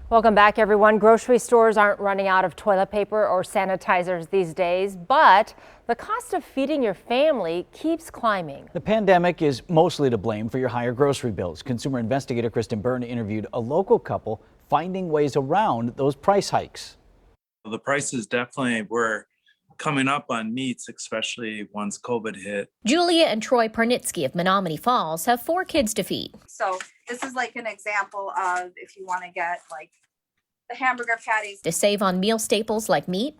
Welcome back, everyone. Grocery stores aren't running out of toilet paper or sanitizers these days, but the cost of feeding your family keeps climbing. The pandemic is mostly to blame for your higher grocery bills. Consumer investigator Kristen Byrne interviewed a local couple finding ways around those price hikes. The prices definitely were coming up on meats, especially once COVID hit. Julia and Troy Parnitsky of Menomonee Falls have 4 kids to feed. So this is like an example of if you want to get like the hamburger patties. To save on meal staples like meat,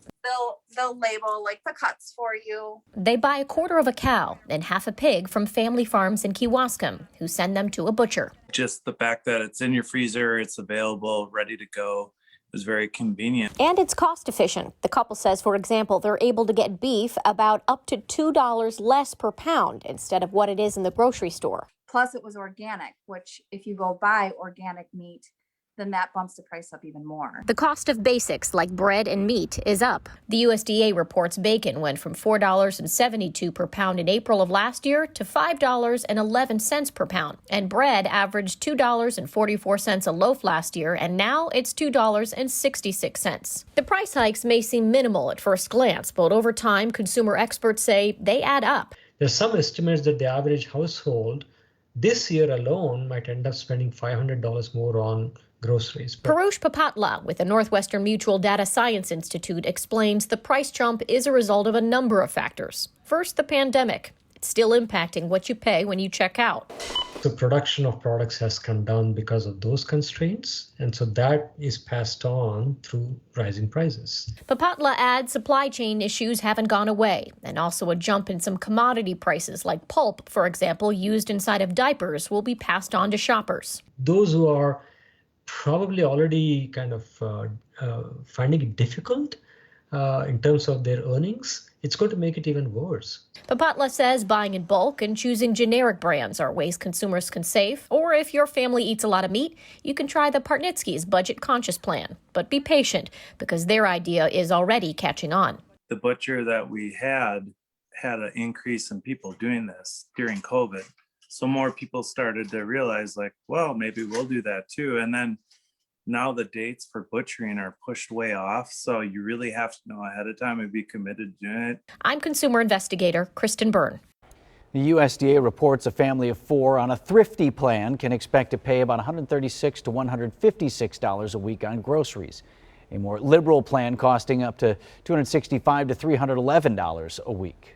They'll label like the cuts for you. they buy 1/4 of a cow and half a pig from family farms in Kewaskum, who send them to a butcher. Just the fact that it's in your freezer, it's available, ready to go, was very convenient. And it's cost efficient. The couple says, for example, they're able to get beef about up to $2 less per pound instead of what it is in the grocery store. Plus it was organic, which if you go buy organic meat, then that bumps the price up even more. The cost of basics like bread and meat is up. The USDA reports bacon went from $4.72 per pound in April of last year to $5.11 per pound. And bread averaged $2.44 a loaf last year, and now it's $2.66. The price hikes may seem minimal at first glance, but over time, consumer experts say they add up. There's some estimates that the average household this year alone might end up spending $500 more on groceries. Parush Papatla with the Northwestern Mutual Data Science Institute explains the price jump is a result of a number of factors. First, the pandemic. It's still impacting what you pay when you check out. The production of products has come down because of those constraints, and so that is passed on through rising prices. Papatla adds supply chain issues haven't gone away, and also a jump in some commodity prices like pulp, for example, used inside of diapers, will be passed on to shoppers. Those who are probably already kind of finding it difficult in terms of their earnings, it's going to make it even worse. Papatla says buying in bulk and choosing generic brands are ways consumers can save. Or if your family eats a lot of meat, you can try the Parnitsky's Budget Conscious Plan. But be patient, because their idea is already catching on. The butcher that we had an increase in people doing this during COVID. So more people started to realize like, well, maybe we'll do that too. And then now the dates for butchering are pushed way off. So you really have to know ahead of time and be committed to doing it. I'm consumer investigator Kristen Byrne. The USDA reports a family of 4 on a thrifty plan can expect to pay about $136 to $156 a week on groceries. A more liberal plan costing up to $265 to $311 a week.